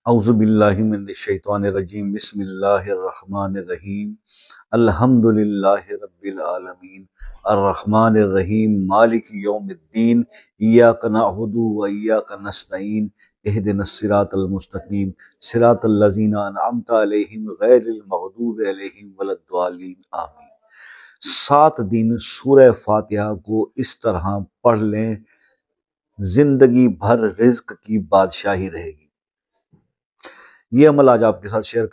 اعوذ باللہ من الشیطان الرجیم بسم اللہ الرحمن الرحیم الحمد للہ رب العالمین الرحمن الرحیم مالک یوم الدین ایاک نعبد و ایاک نستعین اہدنا الصراط المستقیم صراط الذین انعمت علیہم غیر المغضوب علیہم ولا الضالین آمین۔ 7 دن سورہ فاتحہ کو اس طرح پڑھ لیں، زندگی بھر رزق کی بادشاہی رہے گی۔ یہ عمل آج آپ کے ساتھ شیئر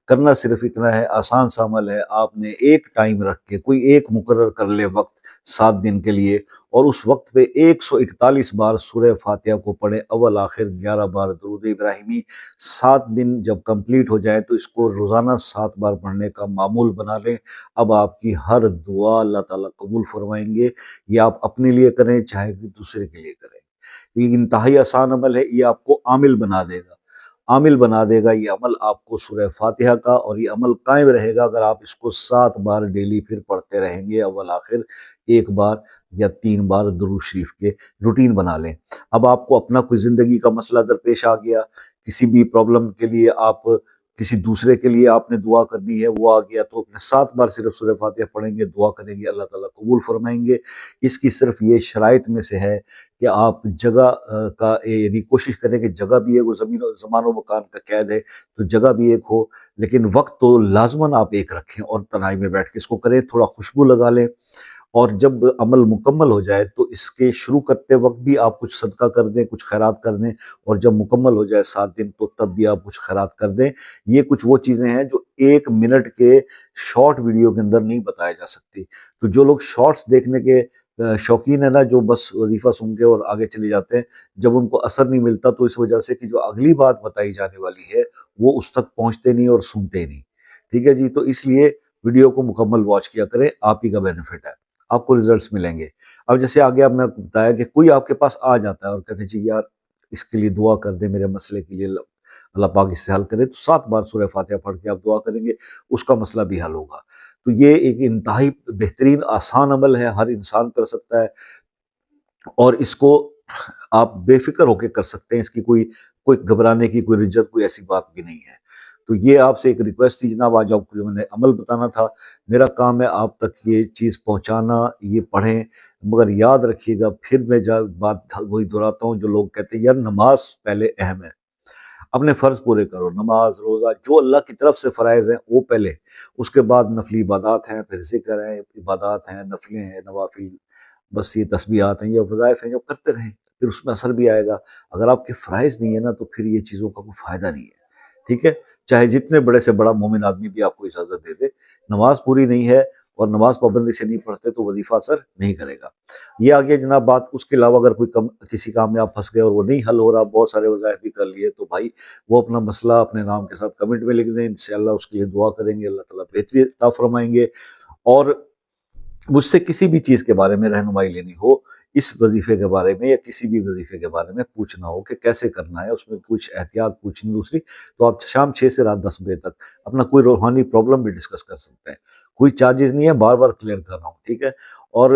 کرنا صرف اتنا ہے، آسان سا عمل ہے۔ آپ نے ایک ٹائم رکھ کے کوئی ایک مقرر کر لے وقت 7 دن کے لیے، اور اس وقت پہ 141 بار سورہ فاتحہ کو پڑھیں، اول آخر 11 بار درود ابراہیمی۔ 7 دن جب کمپلیٹ ہو جائیں تو اس کو روزانہ 7 بار پڑھنے کا معمول بنا لیں۔ اب آپ کی ہر دعا اللہ تعالیٰ قبول فرمائیں گے۔ یہ آپ اپنے لیے کریں چاہے کہ دوسرے کے لیے کریں۔ یہ انتہائی آسان عمل ہے، یہ آپ کو عامل بنا دے گا، یہ عمل آپ کو سورہ فاتحہ کا، اور یہ عمل قائم رہے گا اگر آپ اس کو 7 بار ڈیلی پھر پڑھتے رہیں گے، اول آخر 1 بار یا 3 بار درود شریف کے روٹین بنا لیں۔ اب آپ کو اپنا کوئی زندگی کا مسئلہ درپیش آ گیا، کسی بھی پرابلم کے لیے آپ کسی دوسرے کے لیے آپ نے دعا کرنی ہے، وہ آ گیا تو اپنے 7 بار صرف سورہ فاتحہ پڑھیں گے، دعا کریں گے، اللہ تعالیٰ قبول فرمائیں گے۔ اس کی صرف یہ شرائط میں سے ہے کہ آپ جگہ کا یعنی کوشش کریں کہ جگہ بھی ایک ہو، زمان و مکان کا قید ہے تو جگہ بھی ایک ہو، لیکن وقت تو لازماً آپ ایک رکھیں اور تنہائی میں بیٹھ کے اس کو کریں۔ تھوڑا خوشبو لگا لیں، اور جب عمل مکمل ہو جائے تو اس کے شروع کرتے وقت بھی آپ کچھ صدقہ کر دیں، کچھ خیرات کر دیں، اور جب مکمل ہو جائے 7 دن تو تب بھی آپ کچھ خیرات کر دیں۔ یہ کچھ وہ چیزیں ہیں جو 1 منٹ کے شارٹ ویڈیو کے اندر نہیں بتایا جا سکتی۔ تو جو لوگ شارٹس دیکھنے کے شوقین ہیں نا، جو بس وظیفہ سن کے اور آگے چلے جاتے ہیں، جب ان کو اثر نہیں ملتا تو اس وجہ سے کہ جو اگلی بات بتائی جانے والی ہے وہ اس تک پہنچتے نہیں اور سنتے نہیں۔ ٹھیک ہے جی، تو اس لیے ویڈیو کو مکمل واچ کیا کریں، آپ ہی کا بینیفٹ ہے، آپ کو ریزلٹس ملیں گے۔ اب جیسے آگے آپ نے بتایا کہ کوئی آپ کے پاس آ جاتا ہے اور کہتے ہیں جی یار اس کے لیے دعا کر دیں، میرے مسئلے کے لیے اللہ پاک اس سے حل کرے، تو 7 بار سورہ فاتحہ پڑھ کے آپ دعا کریں گے، اس کا مسئلہ بھی حل ہوگا۔ تو یہ ایک انتہائی بہترین آسان عمل ہے، ہر انسان کر سکتا ہے، اور اس کو آپ بے فکر ہو کے کر سکتے ہیں، اس کی کوئی گھبرانے کی، کوئی رجت، کوئی ایسی بات بھی نہیں ہے۔ تو یہ آپ سے ایک ریکویسٹ تھی جناب، آج آپ کو جو میں نے عمل بتانا تھا، میرا کام ہے آپ تک یہ چیز پہنچانا۔ یہ پڑھیں، مگر یاد رکھیے گا، پھر میں بات وہی دہراتا ہوں، جو لوگ کہتے ہیں یار نماز پہلے اہم ہے، اپنے فرض پورے کرو، نماز روزہ جو اللہ کی طرف سے فرائض ہیں وہ پہلے، اس کے بعد نفلی عبادات ہیں، پھر ذکر ہیں، عبادات ہیں، نفلیں ہیں، نوافل، بس یہ تسبیحات ہیں یا وظائف ہیں جو کرتے رہیں، پھر اس میں اثر بھی آئے گا۔ اگر آپ کے فرائض نہیں ہے نا تو پھر یہ چیزوں کا کوئی فائدہ نہیں ہے۔ ٹھیک ہے، چاہے جتنے بڑے سے بڑا مومن آدمی بھی آپ کو اجازت دے دے، نماز پوری نہیں ہے اور نماز پابندی سے نہیں پڑھتے تو وظیفہ اثر نہیں کرے گا۔ یہ آگے جناب بات، اس کے علاوہ اگر کسی کام میں آپ پھنس گئے اور وہ نہیں حل ہو رہا، بہت سارے وظائف بھی کر لیے، تو بھائی وہ اپنا مسئلہ اپنے نام کے ساتھ کمنٹ میں لکھ دیں، انشاءاللہ اس کے لیے دعا کریں گے، اللہ تعالیٰ بہتری عطا فرمائیں گے۔ اور مجھ سے کسی بھی چیز کے بارے میں رہنمائی لینی ہو، اس وظیفے کے بارے میں یا کسی بھی وظیفے کے بارے میں پوچھنا ہو کہ کیسے کرنا ہے، اس میں کچھ احتیاط پوچھنی دوسری، تو آپ شام 6 سے رات 10 بجے تک اپنا کوئی روحانی پرابلم بھی ڈسکس کر سکتے ہیں۔ کوئی چارجز نہیں ہے، بار بار کلیئر کر رہا ہوں، ٹھیک ہے۔ اور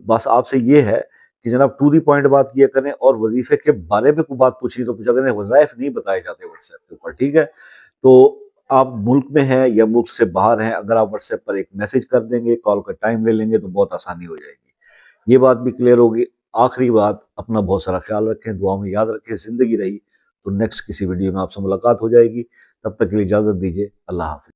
بس آپ سے یہ ہے کہ جناب ٹو دی پوائنٹ بات کیا کریں، اور وظیفے کے بارے میں کوئی بات پوچھنی تو پوچھا کریں، وظائف نہیں بتائے جاتے واٹس ایپ کے اوپر، ٹھیک ہے۔ تو آپ ملک میں ہیں یا ملک سے باہر ہیں، اگر آپ واٹس ایپ پر ایک میسج کر دیں گے، کال کا ٹائم لے لیں گے تو بہت آسانی ہو جائے گی۔ یہ بات بھی کلیئر ہوگی۔ آخری بات، اپنا بہت سارا خیال رکھیں، دعا میں یاد رکھیں، زندگی رہی تو نیکسٹ کسی ویڈیو میں آپ سے ملاقات ہو جائے گی۔ تب تک کے لیے اجازت دیجیے، اللہ حافظ۔